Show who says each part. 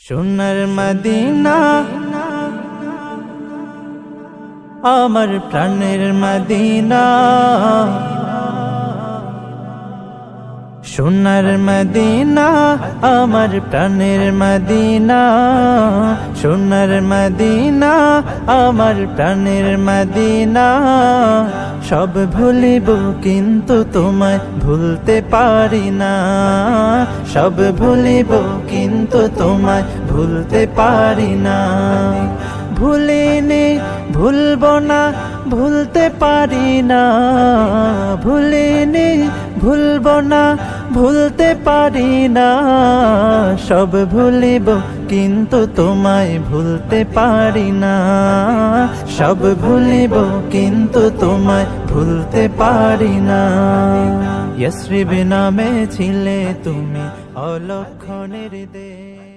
Speaker 1: সোনার মদিনা আমার প্রাণের মদিনা, সোনার মদিনা আমার প্রাণের মদিনা, সোনার মদিনা আমার প্রাণের মদিনা। সব ভুলিব কিন্তু তোমায় ভুলতে পারি না, সব ভুলিব কিন্তু তোমায় ভুলতে পারি না। ভুলিনি ভুলবো না ভুলতে পারি না, ভুলিনি ভুলবো না ভুলতে পারি না। সব ভুলিব কিন্তু তোমায় ভুলতে পারি না, সব ভুলিব কিন্তু তোমায় ভুলতে পারি না। ইয়াসরিব নামে ছিলে তুমি অলক্ষণের দেশ।